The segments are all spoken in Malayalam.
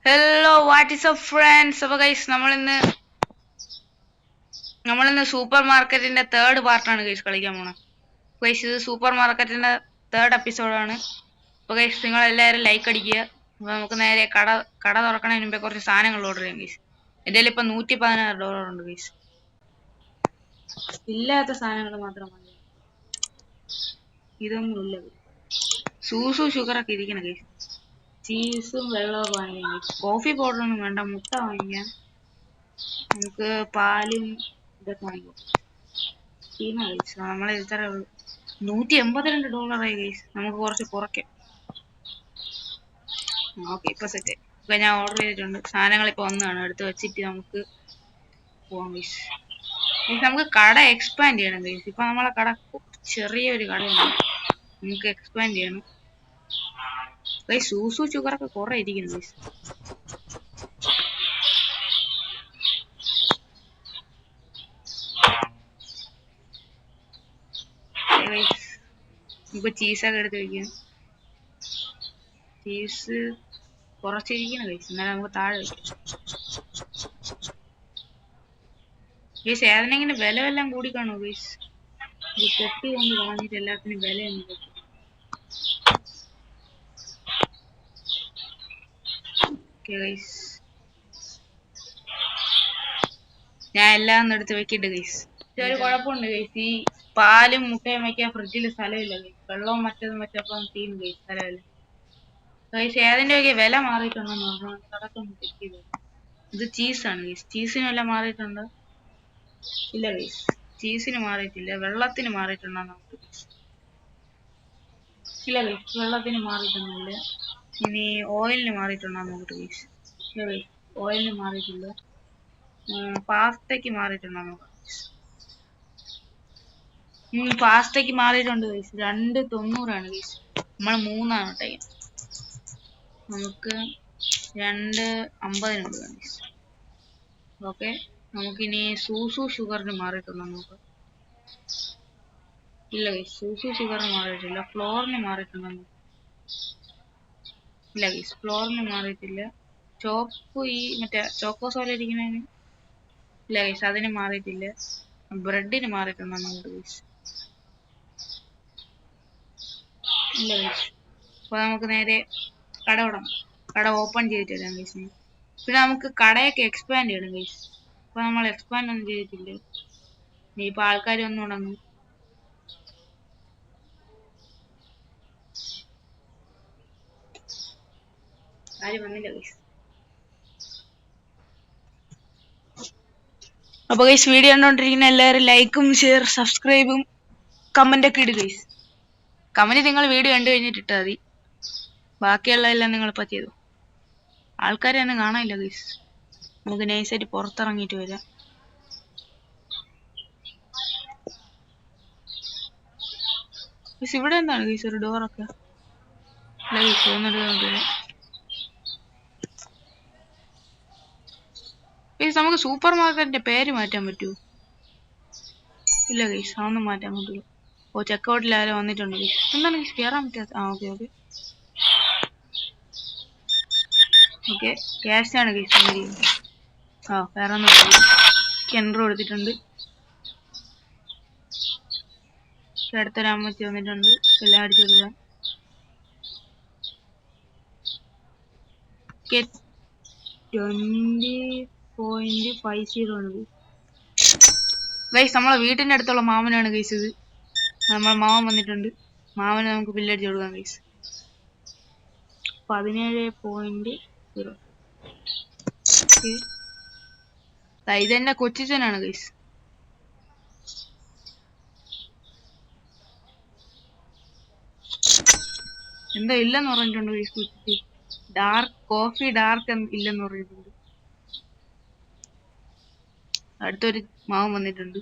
Hello what is up friends. അപ്പോൾ ഗൈസ് നമ്മളിന്ന് സൂപ്പർ മാർക്കറ്റിന്റെ തേർഡ് പാർട്ടാണ് ഗൈസ് കളിക്കാൻ പോണത്. ഗൈസ് ഇത് സൂപ്പർ മാർക്കറ്റിന്റെ തേർഡ് എപ്പിസോഡാണ്. അപ്പോൾ ഗൈസ് നിങ്ങൾ എല്ലാവരും ലൈക്ക് അടിക്കുക. അപ്പോൾ നമുക്ക് നേരെ കട തുറക്കണതിന് മുമ്പേ കുറച്ച് സാധനങ്ങൾ ഓർഡർ ചെയ്യാം ഗൈസ്. എൻ്റെ ഇപ്പം $116 ഉണ്ട് ഗൈസ്. ഇല്ലാത്ത സാധനങ്ങൾ മാത്രം മതി. ഇതൊന്നും ഇല്ല. സൂസു ഷുഗറൊക്കെ ഇരിക്കണം ഗൈസ്. ചീസും വെള്ളമൊക്കെ വാങ്ങിക്കാം ഗൈസ്. കോഫി പൗഡറൊന്നും വേണ്ട, മുട്ട വാങ്ങിക്കാം. നമുക്ക് പാലും ഇതൊക്കെ വാങ്ങിക്കാം. ടീമാ ഗൈസ്, നമ്മളെ ഇത്ര $182 ഗൈസ്. നമുക്ക് കുറച്ച് കുറയ്ക്കാം. ഓക്കെ, ഇപ്പൊ സെറ്റ്. ഇപ്പൊ ഞാൻ ഓർഡർ ചെയ്തിട്ടുണ്ട്. സാധനങ്ങൾ ഇപ്പൊ ഒന്നാണ് എടുത്ത് വെച്ചിട്ട് നമുക്ക് പോവാം ഗൈസ്. നമുക്ക് കട എക്സ്പാൻഡ് ചെയ്യണം ഗൈസ്. ഇപ്പൊ നമ്മളെ കട ചെറിയൊരു കടയാണ്, നമുക്ക് എക്സ്പാൻഡ് ചെയ്യണം ഗൈസ്. സൂസു ഷുഗറൊക്കെ കുറെ ഇരിക്കുന്നു ഗൈസ്. നമുക്ക് ചീസൊക്കെ എടുത്ത് വയ്ക്കാം. ചീസ് കുറച്ചിരിക്കണം ഗൈസ്, എന്നാലും നമുക്ക് താഴെ വയ്ക്കാം ഗൈസ്. ഏതെങ്കിലും വില എല്ലാം കൂടിക്കാണോ ഗൈസ്? ഇത് പൊട്ടി കൊണ്ട് കളഞ്ഞിട്ട് എല്ലാത്തിനും വിലയൊന്നും പറ്റും. ഞാൻ എല്ലാം എടുത്ത് വെക്കിട്ട് ഗൈസ്. ഒരു കുഴപ്പമുണ്ട് ഗൈസ്, ഈ പാലും മുട്ടയും വയ്ക്കാൻ ഫ്രിഡ്ജിൽ സ്ഥലമില്ല ഗൈസ്. വെള്ളവും മറ്റതും വെച്ചപ്പം തീരും ഗൈസ്, സ്ഥലമില്ല ഗൈസ്. ഏതിൻ്റെയൊക്കെ വില മാറിയിട്ടുണ്ടെന്ന് പറഞ്ഞു അതൊക്കെ ചെക്ക് ചെയ്തു. ഇത് ചീസാണ് ഗൈസ്. ചീസിന് വില മാറിയിട്ടുണ്ടോ? ഇല്ല ഗൈസ്, ചീസിന് മാറിയിട്ടില്ല. വെള്ളത്തിന് മാറിയിട്ടുണ്ടോ നമുക്ക്? ഇല്ല ഗൈസ്, വെള്ളത്തിന് മാറിയിട്ടൊന്നുമില്ല. ഇനി ഓയിലിന് മാറിയിട്ടുണ്ടോ നോക്കട്ടെ ഗൈസ്. ഇല്ല ഗൈസ്, ഓയിലിന് മാറിയിട്ടില്ല. പാസ്തയ്ക്ക് മാറിയിട്ടുണ്ടോ നോക്കാം. പാസ്തയ്ക്ക് മാറിയിട്ടുണ്ട് ഗൈസ്. 2.90 ഗൈസ്. നമ്മൾ 3 ടൈം. നമുക്ക് 2.50 ഗൈസ്. ഓക്കെ, നമുക്കിനി സൂസു ഷുഗറിന് മാറിയിട്ടുണ്ടോ നോക്കാം. ഇല്ല ഗൈസ്, സൂസു ഷുഗറിന് മാറിയിട്ടില്ല. ഫ്ലോറിന് മാറിയിട്ടുണ്ടോ? ഇല്ല ഗൈസ്, ഫ്ലോറിന് മാറിയിട്ടില്ല. ചോപ്പ് ഈ മറ്റേ ചോക്കോസോല ഇരിക്കുന്നതിന് ഇല്ല ഗൈസ്, അതിന് മാറിയിട്ടില്ല. ബ്രെഡിന് മാറിയിട്ടുണ്ടോ ഗൈസ്? ഇല്ല ഗൈസ്. അപ്പൊ നമുക്ക് നേരെ കട ഓപ്പൺ ചെയ്തിട്ട് വരാം ഗൈസ്. പിന്നെ നമുക്ക് കടയൊക്കെ എക്സ്പാൻഡ് ചെയ്യണം ഗൈസ്. അപ്പൊ നമ്മൾ എക്സ്പാൻഡ് ഒന്നും ചെയ്തിട്ടില്ല. ഇനിയിപ്പോൾ ആൾക്കാർ ഒന്നും തുടങ്ങും. ആരും വന്നില്ല ഗൈസ്. അപ്പോൾ ഗൈസ്, വീഡിയോ കണ്ടുകൊണ്ടിരിക്കുന്ന എല്ലാവരും ലൈക്കും ഷെയർ സബ്സ്ക്രൈബും കമൻ്റൊക്കെ ഇടുക ഗൈസ്. കമൻറ്റ് നിങ്ങൾ വീഡിയോ കണ്ടു കഴിഞ്ഞിട്ട് ഇട്ടാൽ മതി. ബാക്കിയുള്ളതെല്ലാം നിങ്ങളിപ്പോൾ ചെയ്തു. ആൾക്കാരെ ഒന്നും കാണാനില്ല ഗൈസ്. നമുക്ക് നൈസായിട്ട് പുറത്തിറങ്ങിയിട്ട് വരാം. ഗൈസ്, ഇവിടെ എന്താണ് ഗൈസ് ഒരു ഡോറൊക്കെ? ഇല്ല ഗൈസ്, ഗൈസ്, നമുക്ക് സൂപ്പർ മാർക്കറ്റിന്റെ പേര് മാറ്റാൻ പറ്റുമോ? ഇല്ല ഗൈസ്, അതൊന്നും മാറ്റാൻ പറ്റില്ല. ഓ, ചെക്കൗട്ടിൽ ആരോ വന്നിട്ടുണ്ട് ഗൈസ്. എന്താണ് ഗൈസ് കയറാൻ പറ്റാത്ത? ഓക്കെ ക്യാഷാണ് ഗൈസ്. വേറെ ഒന്നും കെൻഡർ കൊടുത്തിട്ടുണ്ട്. അടുത്തൊരമ്മച്ചി വന്നിട്ടുണ്ട്. എല്ലാം അടിച്ചു കൊടുക്കാം. 20.50 ഗൈസ്. നമ്മളെ വീട്ടിന്റെ അടുത്തുള്ള മാമനാണ് ഗൈസ് ഇത്. നമ്മളെ മാമൻ വന്നിട്ടുണ്ട്. മാമന് നമുക്ക് ബില്ലടിച്ചു കൊടുക്കാം ഗൈസ്. 17.0. ഇതെന്നെ കൊച്ചിച്ചനാണ് ഗൈസ്. എന്താ ഇല്ലെന്ന് പറഞ്ഞിട്ടുണ്ട് ഗൈസ്. കൊച്ചിച്ച് കോഫി ഡാർക്ക് ഇല്ലെന്ന് പറഞ്ഞിട്ടുണ്ട്. അടുത്തൊരു മാവൻ വന്നിട്ടുണ്ട്.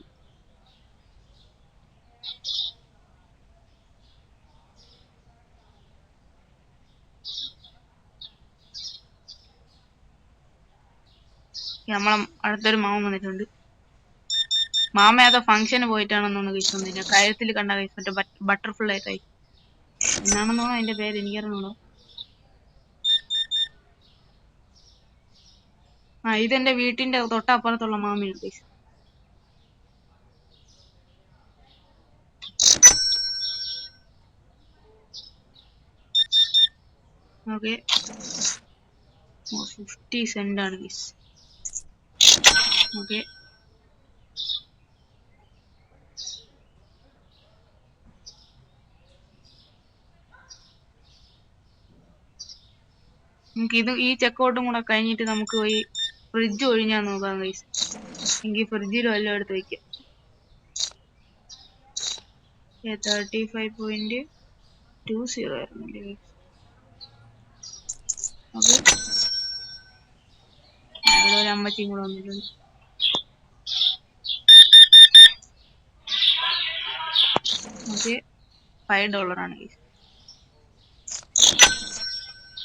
നമ്മളെ അടുത്തൊരു മാമൻ വന്നിട്ടുണ്ട്. മാമ ഏതോ ഫംഗ്ഷന് പോയിട്ടാണെന്നോന്ന് ഗൈസ് വന്നില്ല. കയത്തിൽ കണ്ട ഗൈസ്, മറ്റേ ബട്ടർഫ്ലൈ ടൈപ്പ് എന്നാണെന്നോ അതിന്റെ പേര് എനിക്കറിഞ്ഞോ. ഇതെന്റെ വീട്ടിന്റെ തൊട്ടപ്പുറത്തുള്ള മാമിയാണ് ഗൈസ്. ഓക്കെ 50 സെന്റ് ആണ് ഗൈസ്. ഓക്കെ നമുക്ക് ഈ ചെക്കൗട്ടും കൂടെ കഴിഞ്ഞിട്ട് നമുക്ക് പോയി ഫ്രിഡ്ജ് ഒഴിഞ്ഞാൽ നോക്കാം ഗൈസ്. എനിക്ക് ഫ്രിഡ്ജിൽ വല്ലതും എടുത്ത് വയ്ക്കാം. 35.20 ആയിരുന്നല്ലേ ഗൈസ്. ഓക്കെ ഇവിടെ ഒരു അമ്മച്ചിയും കൂടെ വന്നിട്ടുണ്ട്. ഓക്കെ $5 ആണ് ഗൈസ്.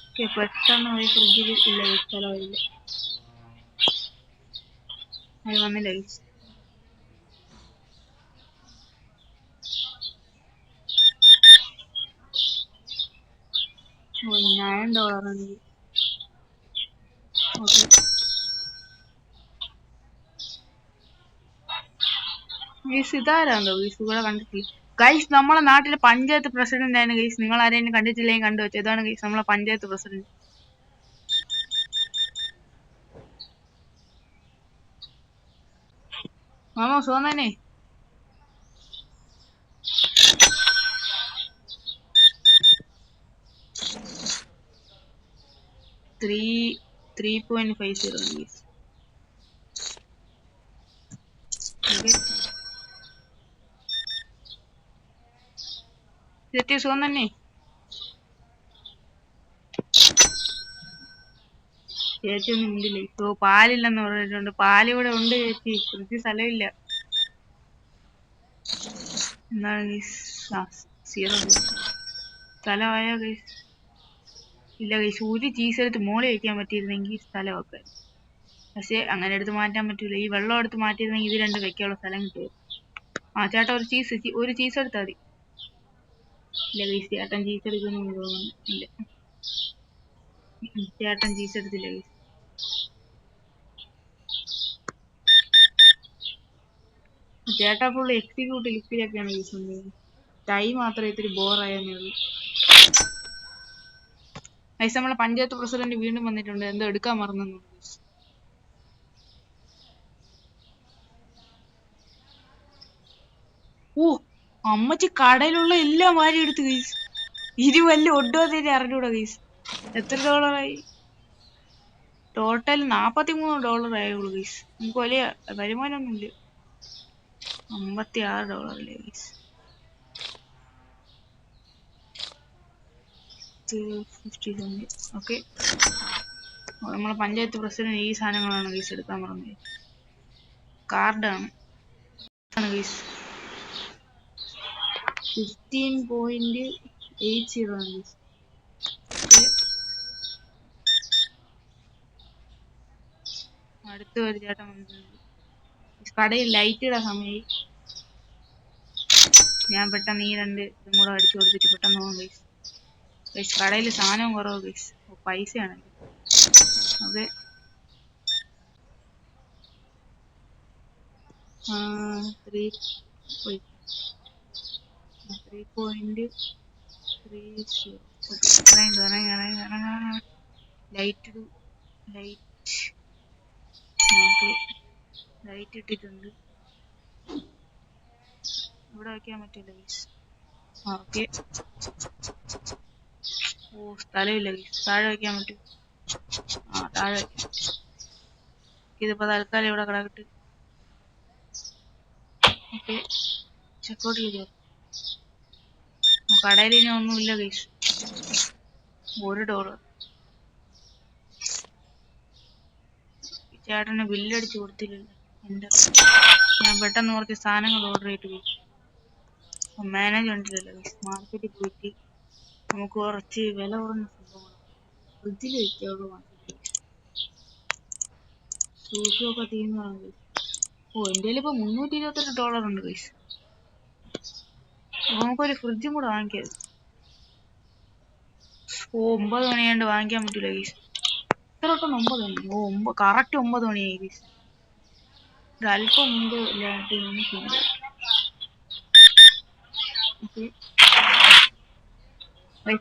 ഓക്കെ പെട്ടെന്ന് പോയി ഫ്രിഡ്ജിൽ ഇല്ല സ്ഥലമില്ല. അത് വന്നില്ല ഗൈസ്. $9 ആണ്. ഓക്കെ ഗൈസ് ഇതാരാന്തോ ഗൈസ് ഇവിടെ കണ്ടിട്ടില്ല. ഗൈസ് നമ്മളെ നാട്ടിലെ പഞ്ചായത്ത് പ്രസിഡന്റ് ആണ് ഗൈസ്. നിങ്ങൾ ആരെയും കണ്ടിട്ടില്ലെങ്കിൽ കണ്ടു വെച്ചു. ഇതാണ് ഗൈസ് നമ്മളെ പഞ്ചായത്ത് പ്രസിഡന്റ്. മാമോ സുഖം തന്നെ. $3.50 ഗൈസ്. ചേച്ചി സുഖം തന്നെ. ചേച്ചി ഒന്നും ഉണ്ടില്ല. ഇപ്പൊ പാലില്ലെന്ന് പറഞ്ഞിട്ടുണ്ട്. പാല് ഇവിടെ ഉണ്ട് ചേച്ചി. ഫ്രിഡ്ജിൽ സ്ഥലമില്ല. എന്താണ് ഗൈസ്? 0 സ്ഥലമായോ ഗൈസ്? ഇല്ല ഗൈസ്. ഒരു ചീസ് എടുത്ത് മോളി വയ്ക്കാൻ പറ്റിയിരുന്നെങ്കിൽ സ്ഥലമൊക്കെ. പക്ഷെ അങ്ങനെ എടുത്ത് മാറ്റാൻ പറ്റൂല. ഈ വെള്ളം എടുത്ത് മാറ്റിയിരുന്നെങ്കിൽ ഇത് രണ്ട് വെക്കാനുള്ള സ്ഥലം കിട്ടും. ചേട്ടാ ഒരു ചീസ് എടുത്താൽ മതി. ഇല്ല ഗൈസ് ചേട്ടൻ ചീസ് എടുക്കുന്നു തോന്നുന്നു. ഇല്ല ചേട്ടൻ ചീസ് എടുത്തില്ല ഗൈസ്. ചേട്ടാ ഫുൾ എക്സിക്യൂട്ട് ലിസ്റ്റിലൊക്കെയാണ് യൂസ് ചെയ്യുന്നത്. ടൈം മാത്രമേ ഇത്തിരി ബോറായെന്നേ ഉള്ളൂ. ഗൈസ് നമ്മളെ പഞ്ചായത്ത് പ്രസിഡന്റ് വീണ്ടും വന്നിട്ടുണ്ട്. എന്തോ എടുക്കാൻ മറന്നു. അമ്മച്ചി കടയിലുള്ള എല്ലാം വാരി എടുത്ത് ഗൈസ്. വല്ല ഒട്ടുവത്തേക്ക് അറിഞ്ഞൂടാ ഗൈസ്. എത്ര $ആയി? ടോട്ടൽ $43 ആയുള്ളൂ ഗൈസ്. നമുക്ക് വലിയ വരുമാനമൊന്നുമില്ല. $56 അല്ലേ ഗൈസ്. 50 ഓക്കെ നമ്മളെ പഞ്ചായത്ത് പ്രസിഡന്റ് ഈ സാധനങ്ങളാണ് ഗൈസ് എടുക്കാൻ പറഞ്ഞത്. കാർഡാണ് ഗൈസ്. 15.80 ആണ് ഗൈസ്. അടുത്ത ഒരു ചേട്ടൻ വന്നിട്ടുണ്ട്. കടയിൽ ലൈറ്റ് ഇടാൻ സമയമായി. ഞാൻ പെട്ടെന്ന് ഈ രണ്ട് ഇതും കൂടെ അടിച്ചു കൊടുത്തിട്ട് പെട്ടെന്ന് പോകാം ഗൈസ്. കടയിൽ സാധനവും കുറവ് ഗൈസ്. പൈസയാണ്. ഓക്കെ 3.30 ലൈറ്റ് ഇട്ടിട്ടുണ്ട്. ഇവിടെ വയ്ക്കാൻ പറ്റില്ല ഗൈസ്. ഓക്കെ സ്ഥലമില്ല ഗൈസ്. താഴെ വയ്ക്കാൻ പറ്റും. താഴെ വയ്ക്കാം. ഇതിപ്പോ തൽക്കാലം ഇവിടെ കിടക്കട്ട്. ഓക്കെ ചെക്കൗട്ട് ചെയ്തോ. കടയിൽ ഇനി ഒന്നുമില്ല ഗൈസ്. $1. ചേട്ടന് ബില്ലടിച്ച് കൊടുത്തില്ലല്ലോ. ഞാൻ പെട്ടെന്ന് കുറച്ച് സാധനങ്ങൾ ഓർഡർ ചെയ്തിട്ട് പോയി. മാനേജ് ഉണ്ടല്ലോ ഗൈസ്. മാർക്കറ്റിൽ പോയിട്ട് നമുക്ക് കുറച്ച് വില കുറഞ്ഞ സംഭവങ്ങൾ ഫ്രിഡ്ജിൽ വെക്കാനുള്ള സൂക്ഷിമൊക്കെ തീരുന്നതാണ് ഗൈസ്. എൻ്റെ കയ്യിൽ ഇപ്പൊ $328 ഉണ്ട് ഗൈസ്. നമുക്കൊരു ഫ്രിഡ്ജും കൂടെ വാങ്ങിക്കാം. 9 മണിയാണ്ട് വാങ്ങിക്കാൻ പറ്റൂല ഗൈസ്. എത്ര തൊട്ട് 9 മണി? ഓ കറക്റ്റ് 9 മണിയായി ഗൈസ്. ഒരല്പം മുമ്പ്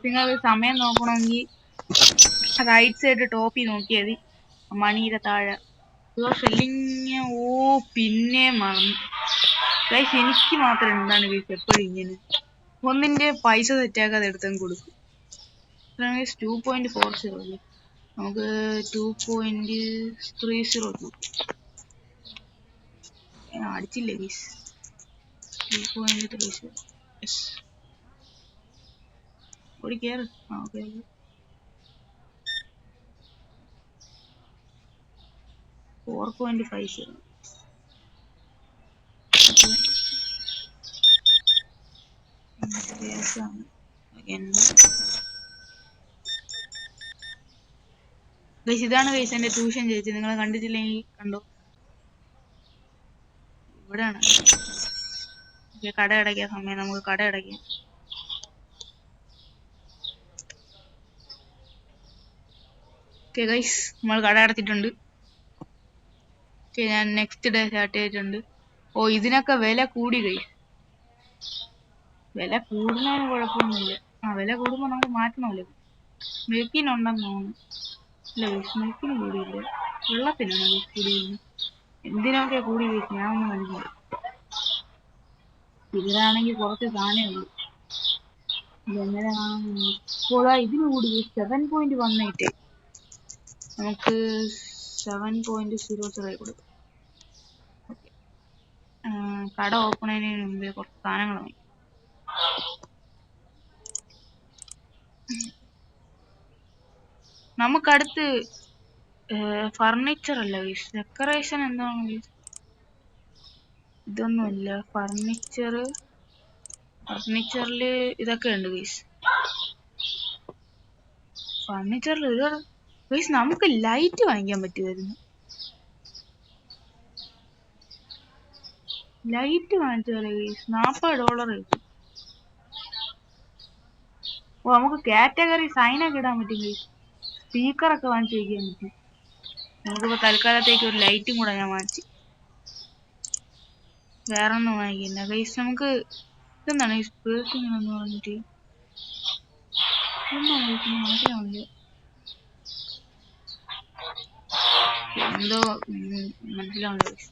നിങ്ങൾക്ക് സമയം നോക്കണമെങ്കിൽ റൈറ്റ് സൈഡ് ടോപ്പിൽ നോക്കിയാൽ മതി. മണിയുടെ താഴെ സെല്ലിങ്. ഓ പിന്നെ മറന്നു ഗൈസ്. എനിക്ക് മാത്രം എന്താണ് ഗൈസ് എപ്പോഴും ഇങ്ങനെ ഒന്നിന്റെ പൈസ തെറ്റാക്കാതെ എടുത്തങ്ങ് കൊടുക്കും. 2.40 നമുക്ക് 2.30 അടിച്ചില്ലേ ഗൈസ്. 2.30 ഓടി കയറ്. ഓക്കെ 4.50. ഗൈസ് ഇതാണ് ഗൈസ് എന്റെ ട്യൂഷൻ ചേച്ചി. നിങ്ങൾ കണ്ടിട്ടില്ലെങ്കിൽ കണ്ടോ, ഇവിടെയാണ്. കട അടയ്ക്കാൻ സമയം, നമുക്ക് കട അടയ്ക്കാം. ഓക്കെ ഗൈസ് നമ്മൾ കട അടച്ചിട്ടുണ്ട്. ഓക്കെ ഞാൻ നെക്സ്റ്റ് ഡേ സ്റ്റാർട്ട് ചെയ്തിട്ടുണ്ട്. ഓ ഇതിനൊക്കെ വില കൂടി ഗൈസ്. വില കൂടുന്നതിന് കുഴപ്പമൊന്നുമില്ല. വില കൂടുമ്പോൾ നമുക്ക് മാറ്റണമല്ലോ. മിൽക്കിനുണ്ടെന്ന് തോന്നുന്നു. ഇല്ല ഗൈസ് മിൽക്കിന് കൂടിയില്ല, വെള്ളത്തിനാണ് ഗൈസ് കൂടിയിരുന്നത്. എന്തിനൊക്കെ കൂടി ഗൈസ് ഞാൻ ഒന്നും കണ്ടില്ല. ഇതിലാണെങ്കിൽ കുറച്ച് സാധനമേ ഉള്ളൂ. ഇതെങ്ങനെ ഇപ്പോൾ ഇതിന് കൂടി 7.18. നമുക്ക് 7.00 കൊടുക്കും. കട ഓപ്പൺ ചെയ്യുന്നതിന് മുമ്പേ കുറച്ച് സാധനങ്ങൾ വാങ്ങി. നമുക്കടുത്ത് ഫർണിച്ചർ അല്ല ഗൈസ്, ഡെക്കറേഷൻ എന്താണ് ഗൈസ്? ഇതൊന്നുമില്ല. ഫർണിച്ചറിൽ ഇതൊക്കെ ഉണ്ട് ഗൈസ്. ഫർണിച്ചറിൽ ഒരുപാട് ഗൈസ്. നമുക്ക് ലൈറ്റ് വാങ്ങിക്കാൻ പറ്റുമായിരുന്നു. ലൈറ്റ് വാങ്ങിച്ചാലേ ഗൈസ് $40 കിട്ടും. ഓ നമുക്ക് കാറ്റഗറി സൈനൊക്കെ ഇടാൻ പറ്റും ഗൈസ്. സ്പീക്കറൊക്കെ വാങ്ങിച്ചു വയ്ക്കാൻ പറ്റും. നമുക്കിപ്പോൾ തൽക്കാലത്തേക്ക് ഒരു ലൈറ്റും കൂടെ ഞാൻ വാങ്ങിച്ചു. വേറെ ഒന്നും വാങ്ങിക്കില്ല ഗൈസ്. നമുക്ക് ഇതെന്താണ് ഈ സ്പേസിങ് എന്ന് പറഞ്ഞിട്ട് മനസ്സിലാവില്ല. എന്തോ മനസ്സിലാവില്ല ഗൈസ്.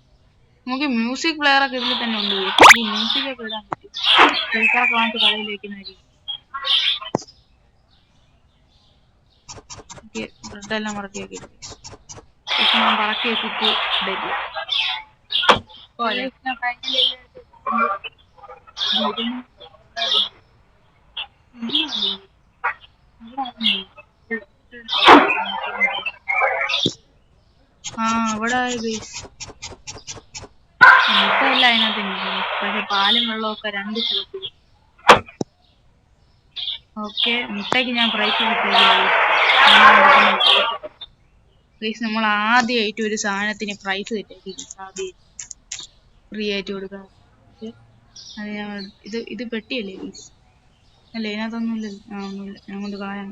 നമുക്ക് മ്യൂസിക് പ്ലെയർ ഒക്കെ ഇതിൽ തന്നെ ഉണ്ട്. ഈ മ്യൂസിക് ഒക്കെ ഇടാൻ പറ്റും. സ്പീക്കറൊക്കെ വാങ്ങിച്ച് കടയിൽ വെക്കുന്നതായിരിക്കും. ബ്രെഡെല്ലാം മറക്കി വെക്കില്ല. ഞാൻ പറക്കി വെച്ചിട്ട് ഇടയില്ല. ഇവിടെ മുട്ടയല്ല അതിനകത്ത്. പക്ഷെ പാലും വെള്ളമൊക്കെ 2 സ്ഥലത്ത്. ഓക്കെ മുട്ടയ്ക്ക് ഞാൻ പ്രൈസ് ഗൈസ്. നമ്മൾ ആദ്യമായിട്ട് ഒരു സാധനത്തിന് പ്രൈസ് തെറ്റാക്കി ആദ്യം ഫ്രീ ആയിട്ട് കൊടുക്കാം. അത് ഞാൻ ഇത് പെട്ടിയല്ലേ ഗൈസ്? അല്ല ഇതിനകത്തൊന്നുമില്ല. ഒന്നുമില്ല. ഞാൻ കൊണ്ട് കളയാൻ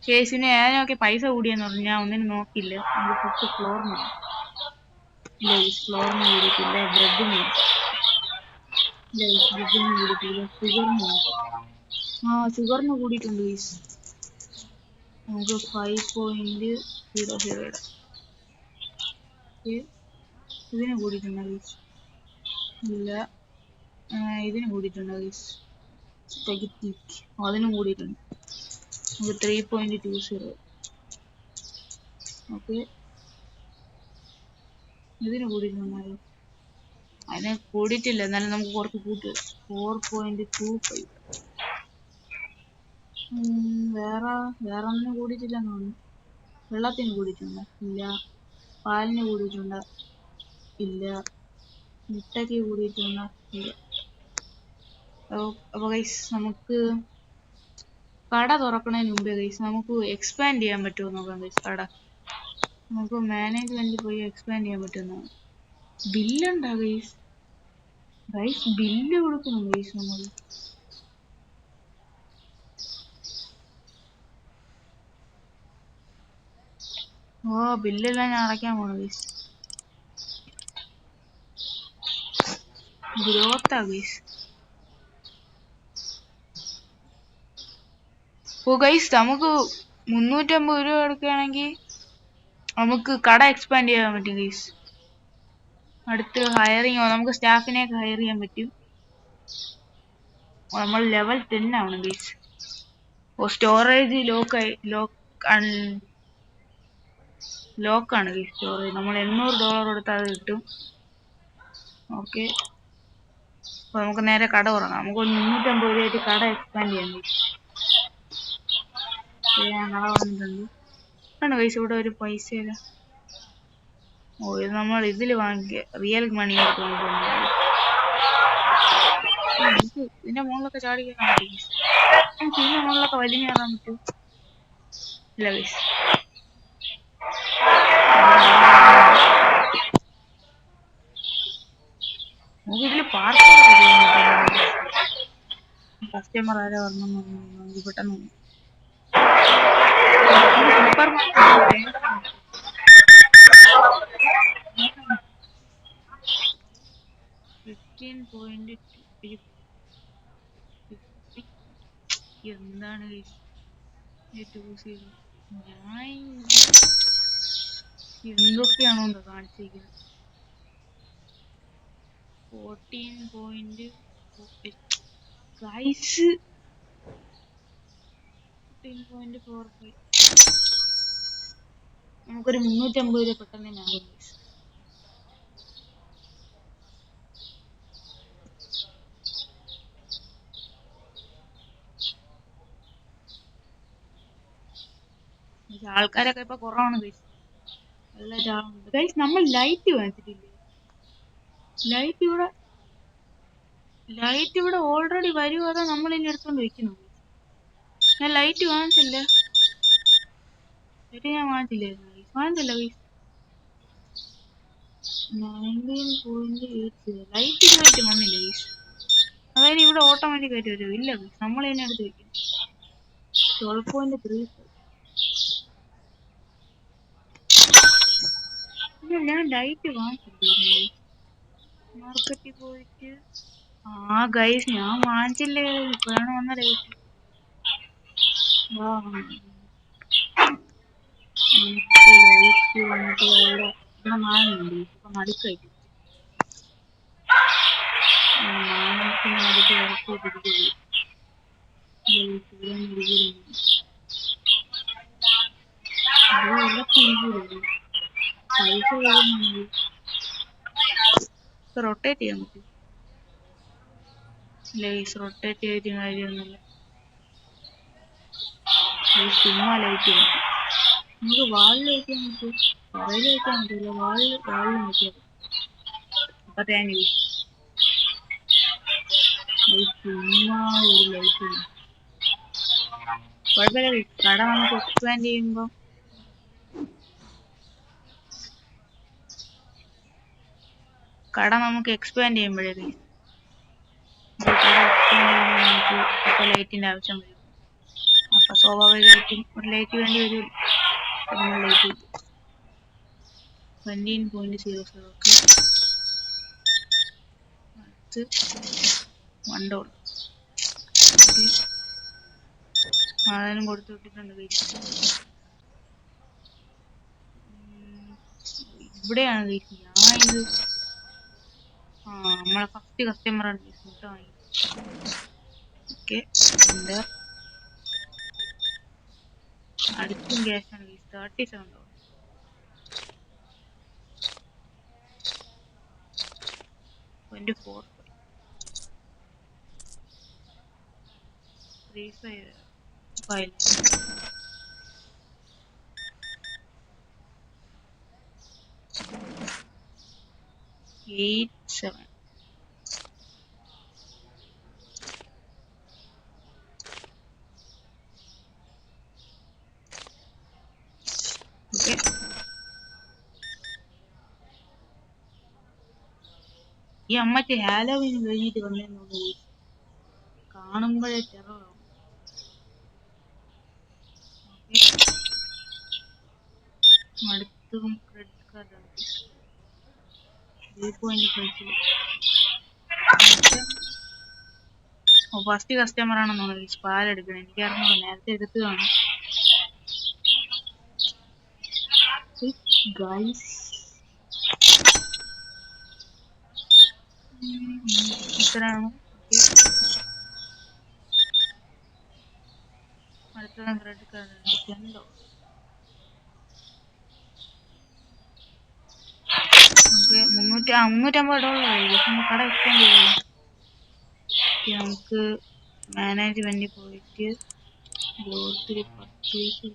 കേസിന് ഏതിനൊക്കെ പൈസ കൂടിയെന്ന് പറഞ്ഞു. ഞാൻ ഒന്നിനും നോക്കില്ല. നമുക്ക് ഫസ്റ്റ് ഫ്ലോറിന് ഇല്ല ഗൈസ്. ഫ്ലോറിന് കൂടിയിട്ടില്ല. ബ്രെഡിന് കൂടിയിട്ടില്ല. ഷുഗറിന് കൂടിയിട്ടുണ്ട് ഗൈസ്. നമുക്ക് 5.00 ഇതിന് കൂടിയിട്ടുണ്ട് ഗൈസ്. ഇല്ല ഇതിന് കൂടിയിട്ടുണ്ട് ഗൈസ്. അതിനും കൂടിയിട്ടുണ്ട്. നമുക്ക് 3.20. ഓക്കെ ഇതിന് കൂടിയിട്ടുണ്ട്. അതിന് കൂടിയിട്ടില്ല, എന്നാലും നമുക്ക് കുറച്ച് കൂട്ടുക. 4.25. വേറെ ഒന്നും കൂടിയിട്ടില്ലെന്ന് തോന്നുന്നു. വെള്ളത്തിന് കൂടിയിട്ടുണ്ട്? ഇല്ല. പാലിന് കൂടിയിട്ടുണ്ട്? ഇല്ല. മുട്ടയ്ക്ക് കൂടിയിട്ടുണ്ട്? ഇല്ല. അപ്പോൾ ഗൈസ് നമുക്ക് കട തുറക്കുന്നതിന് മുമ്പേ ഗൈസ് നമുക്ക് എക്സ്പാൻഡ് ചെയ്യാൻ പറ്റുമോ നോക്കാം ഗൈസ്. കട നമുക്ക് മാനേജ്മെന്റ് പോയി എക്സ്പാൻഡ് ചെയ്യാൻ പറ്റുന്നതാണ്. ബില്ലുണ്ടാ ഗൈസ്? ബില്ല് കൊടുക്കണം ഗൈസ്. നമ്മൾ ഓ ബില്ലെല്ലാം ഞാൻ അടയ്ക്കാൻ പോണു ഗൈസ്. ഗ്രോത്താ ഗൈസ്. ഓ ഗൈസ് നമുക്ക് 350 രൂപ എടുക്കുകയാണെങ്കിൽ നമുക്ക് കട എക്സ്പാൻഡ് ചെയ്യാൻ പറ്റും ഗൈസ്. അടുത്ത് ഹയറിങ് നമുക്ക് സ്റ്റാഫിനെ ഹയർ ചെയ്യാൻ പറ്റും. നമ്മൾ ലെവൽ 10 ആണ് ഗൈസ്. ഓ സ്റ്റോറേജ് ലോക്കാണ് ഗൈസ്. സ്റ്റോറേജ് നമ്മൾ $800 കൊടുത്താൽ അത് കിട്ടും. ഓക്കെ, അപ്പൊ നമുക്ക് നേരെ കട തുടങ്ങാം. നമുക്ക് 350 രൂപയായിട്ട് കട എക്സ്പാൻഡ് ചെയ്യാൻ ഗൈസ്. ഞാൻ കട വന്നിട്ടുണ്ട്. ആണ് ഗൈസ് ഇവിടെ ഒരു പൈസയില്ല. ഓ ഇത് നമ്മൾ ഇതിൽ വാങ്ങിക്കുക, റിയൽ മണി ആയിട്ട് വാങ്ങിക്കുന്നത്. ഇതിന്റെ മുകളിലൊക്കെ ചാടി കയറാൻ പറ്റും. നമുക്ക് ഇതിന്റെ മുകളിലൊക്കെ വലിഞ്ഞു കയറാൻ പറ്റും. ഇല്ല ഗൈസ്, നമുക്ക് ഇതില് പാർക്ക് കസ്റ്റമർ ആരെ പറഞ്ഞു നമുക്ക് പെട്ടെന്ന് സൂപ്പർ മാർക്കറ്റ് എന്താണ് ഞാൻ എന്തൊക്കെയാണോ കാണിച്ചിരിക്കുന്നത്. 14.4 ഗൈസ്, 14.45 നമുക്കൊരു 350 രൂപ പെട്ടെന്ന് തന്നെ ആകും ഗൈസ്. ആൾക്കാരൊക്കെ ഇപ്പൊ കുറവാണ് ഗൈസ്. ഗൈസ് നമ്മൾ ലൈറ്റ് വാങ്ങിച്ചിട്ടില്ലേ? ലൈറ്റ് ഇവിടെ ഓൾറെഡി വരുമോ അതോ നമ്മൾ ഇനി എടുത്തോണ്ട് വെക്കുന്നു? ഞാൻ ലൈറ്റ് വാങ്ങിച്ചില്ല. ഞാൻ വാങ്ങിച്ചില്ലായിരുന്നു ഗൈസ്. വാങ്ങിച്ചില്ല ഗൈസ്. 19.80 ലൈറ്റ് ഇതുമായിട്ട് വന്നില്ല ഗൈസ്. അതായത് ഇവിടെ ഓട്ടോമാറ്റിക് ആയിട്ട് വരുമോ? ഇല്ല ഗൈസ്, നമ്മൾ തന്നെ എടുത്ത് വെക്കും. 12.3 ഞാൻ ലൈറ്റ് വാങ്ങിച്ചില്ലേ മാർക്കറ്റിൽ പോയിട്ട്? ആ ഗൈസ് ഞാൻ വാങ്ങിച്ചില്ലേ, ഇപ്പോഴാണ് വന്ന ലൈറ്റ്. ലൈറ്റ് വന്നിട്ട് ഇവിടെ മാങ്ങുണ്ട്. ഇപ്പൊ നടുക്കായിട്ട് നടുക്ക് ഇറക്കി റൊട്ടേറ്റ് ചെയ്യാൻ പറ്റും. ലൈസ് റൊട്ടേറ്റ് ചെയ്തിട്ട് കാര്യമൊന്നുമില്ല. ചുമ്മാ ലൈറ്റ് നമുക്ക് വാളിൽ വയ്ക്കാൻ പറ്റും, തറയിൽ വയ്ക്കാൻ പറ്റില്ല. വാളിൽ വയ്ക്കാൻ അപ്പൊ തേങ്ങ ചുമ്മാ ഒരു ലൈറ്റ്. കുഴപ്പമില്ല, കട നമുക്ക് എക്സ്പാൻഡ് ചെയ്യുമ്പോ ചെയ്യുമ്പോഴേ നമുക്ക് ഇപ്പൊ ലൈറ്റിന്റെ ആവശ്യം വരും. അപ്പൊ സ്വാഭാവികമായിട്ടും ഒരു ലൈറ്റ് വേണ്ടി വരും. ലൈറ്റ് 17.00 $1 സാധനം കൊടുത്തു വിട്ടിട്ടുണ്ട്. ഇവിടെയാണ് ഞാൻ ഇത് നമ്മളെ ഫസ്റ്റ് കസ്റ്റമറാണ് മുട്ട വാങ്ങി. ഓക്കെ, അടുത്തും ക്യാഷാണ് 37 24 35 87. ഓക്കെ, ഈ അമ്മക്ക് ഹാലോവീൻ കഴിഞ്ഞിട്ട് വന്നേന്നു കാണുമ്പോഴേ ടെററാവും. അടുത്തതും ക്രെഡിറ്റ് കാർഡാണ്. 3.5. ഫസ്റ്റ് കസ്റ്റമർ ആണെന്ന് തോന്നുന്നു പാലെടുക്കണം. എനിക്കറിഞ്ഞോ നേരത്തെ എടുത്തതാണ്. ഇത്രയാണ്. അടുത്തത് ക്രെഡിറ്റ് കാർഡാണ്. $10. ഓക്കെ, $350 കട എക്സ്പെൻഡ് ചെയ്യും. നമുക്ക് മാനേജ്മെന്റിൽ പോയിട്ട് ഗ്രോസറി പർച്ചേസ്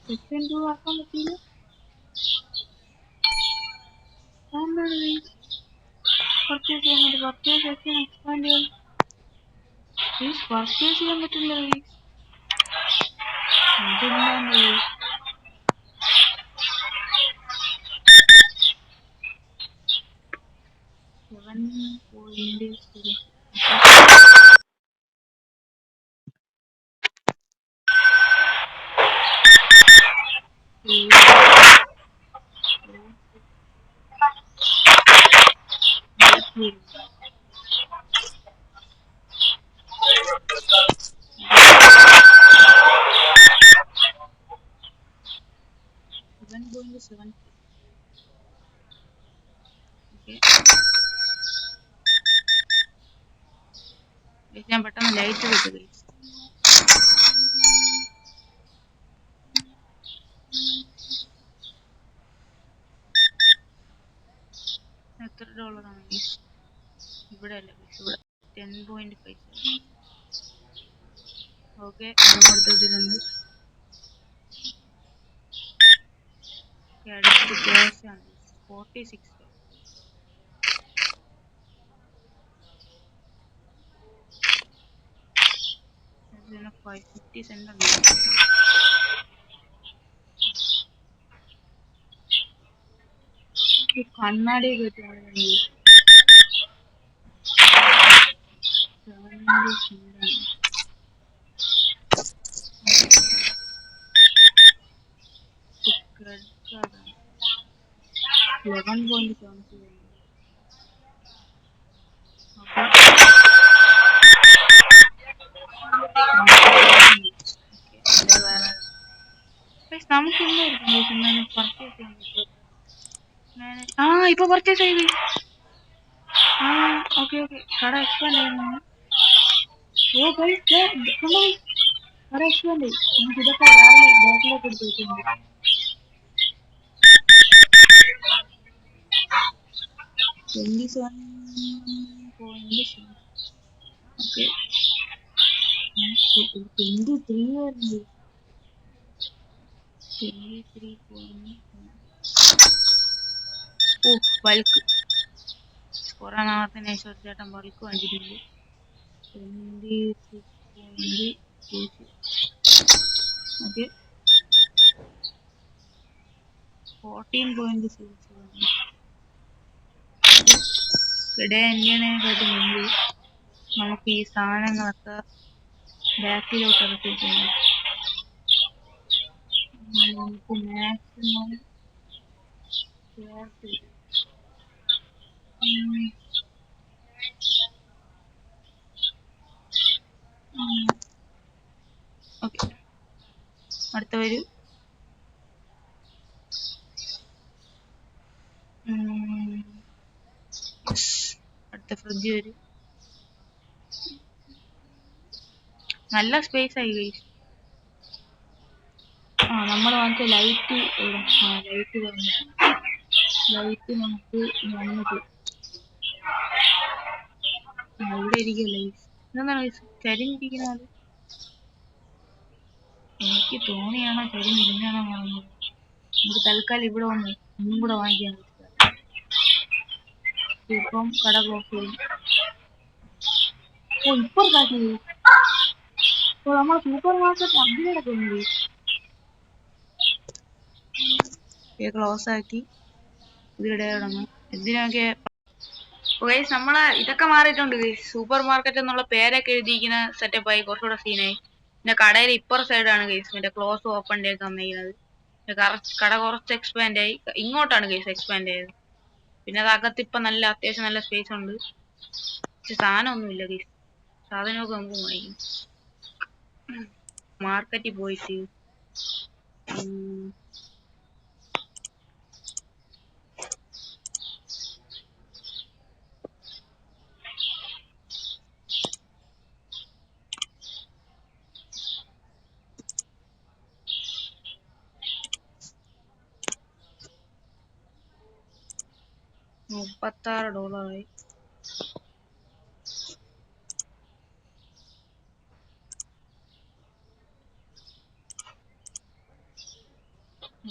സെക്കൻഡ് ആക്കാൻ പറ്റില്ല. പർച്ചേസ് ചെയ്യാൻ പർച്ചേസ് എക്സ്പാൻഡ് ചെയ്യാൻ പർച്ചേസ് ചെയ്യാൻ പറ്റില്ല. അതെന്താണ് 7.7. ഞാൻ പെട്ടെന്ന് ലൈറ്റ് കിട്ടുക. എത്ര ഡോളറാണ് ഇവിടെ? അല്ല, ഇവിടെ 10.5. ഓക്കെ, കൊടുത്തിട്ടുണ്ട്. അടുത്ത് ക്യാഷാണ് 46. 50 സെന്റ് ഉണ്ട്. കണ്ണാടി കിട്ടുന്നത് ക്രെഡിറ്റ് കാർഡാണ്. 11.7. നമുക്ക് പർച്ചേസ് ചെയ്യാൻ പറ്റും. ഇപ്പൊ പർച്ചേസ് ചെയ്ത്. ഓക്കെ കട എക്സ്പാൻഡ് ചെയ്യുന്നു. കട എക്സ്പാൻഡ് ചെയ്യും. നമുക്ക് ഇതൊക്കെ രാവിലെ ബാക്കിലേക്ക് എടുത്ത് വെച്ചിട്ടുണ്ട്. 27.7. ഓക്കെ, 23 വരുന്നത്. 23. ബൾക്ക് കുറെ നാളത്തിന് ശേഷം ഒരു ചേട്ടൻ ബൾക്ക് വാങ്ങിച്ചിട്ടുണ്ട്. 26. ഓക്കെ, 14.07. ഇവിടെ എങ്ങനെയായിട്ട് മുമ്പ് നമുക്ക് ഈ സാധനങ്ങളൊക്കെ ബാക്കിലോട്ട് ഇറക്കിയിട്ടുണ്ട്. നമുക്ക് മാക്സിമം ഓക്കെ, അടുത്ത വരും. അടുത്ത ഫ്രിഡ്ജ് വരും. നല്ല സ്പേസ് ആയി ഗൈസ്. നമ്മൾ വാങ്ങിച്ച ലൈറ്റ് ലൈറ്റ് നമുക്ക് വന്നിട്ട് ഇവിടെ ഇരിക്കല്ലേ. എന്താണ് കരിഞ്ഞിരിക്കുന്നത്? എനിക്ക് തോന്നിയാണോ കരിഞ്ഞിരുന്നാണോ വാങ്ങുന്നത്? നമുക്ക് തൽക്കാലം ഇവിടെ വന്ന് ഒന്നും കൂടെ വാങ്ങിക്കാൻ പറ്റില്ല. ഇപ്പം കട ക്ലോസ് ചെയ്യും. ഇപ്പൊ നമ്മൾ സൂപ്പർ മാർക്കറ്റ് അപ്ഗ്രേഡ് ഒക്കെ ഉണ്ട്. ക്ലോസ് ആക്കി ഇവിടെ ഇടണം. എന്തിനൊക്കെ നമ്മളെ ഇതൊക്കെ മാറിയിട്ടുണ്ട്. സൂപ്പർ മാർക്കറ്റ് എന്നുള്ള പേരൊക്കെ എഴുതിയിരിക്കുന്ന സെറ്റപ്പായി കുറച്ചുകൂടെ സീനായി. പിന്നെ കടയിൽ ഇപ്പുറ സൈഡാണ് ഗൈസ് മറ്റേ ക്ലോസ് ഓപ്പൺ ഡേ ഒക്കെ വന്നിരിക്കുന്നത്. കട കുറച്ച് എക്സ്പാൻഡ് ആയി, ഇങ്ങോട്ടാണ് ഗൈസ് എക്സ്പാൻഡ് ആയത്. പിന്നെ അത് അകത്ത് ഇപ്പൊ നല്ല അത്യാവശ്യം നല്ല സ്പേസ് ഉണ്ട്. പക്ഷെ സാധനമൊന്നുമില്ല ഗൈസ്, സാധനമൊക്കെ നമുക്ക് വാങ്ങിക്കും. മാർക്കറ്റിൽ പോയിട്ട് $36.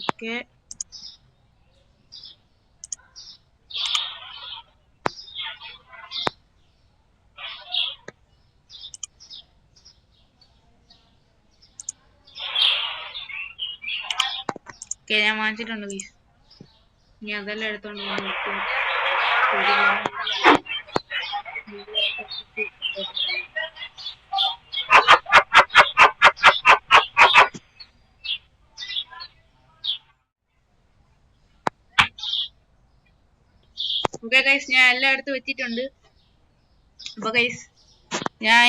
ഓക്കെ, ഞാൻ വാങ്ങിച്ചിട്ടുണ്ട് ഗൈസ്. ഇനി അതെല്ലാം എടുത്തോണ്ട് ഓക്കെ ഗൈസ്, ഞാൻ എല്ലാം എടുത്ത് വെച്ചിട്ടുണ്ട്. അപ്പൊ ഗൈസ്, ഞാൻ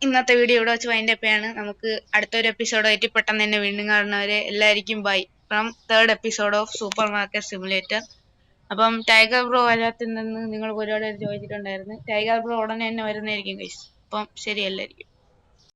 ഇന്നത്തെ വീഡിയോ ഇവിടെ വെച്ച് വൈൻഡപ്പ് ചെയ്യാണ്. നമുക്ക് അടുത്തൊരു എപ്പിസോഡായിട്ട് പെട്ടെന്ന് തന്നെ വീണ്ടും കാണുന്നവരെ എല്ലാവർക്കും bye from 3rd episode of super market simulator. അപ്പം ടൈഗർ ബ്രോ വരാത്തുണ്ടെന്ന് നിങ്ങൾ ഒരുപാട് പേര് ചോദിച്ചിട്ടുണ്ടായിരുന്നു. ടൈഗർ ബ്രോ ഉടനെ തന്നെ വരുന്നതായിരിക്കും ഗൈസ്. അപ്പം ശരി എല്ലാവർക്കും.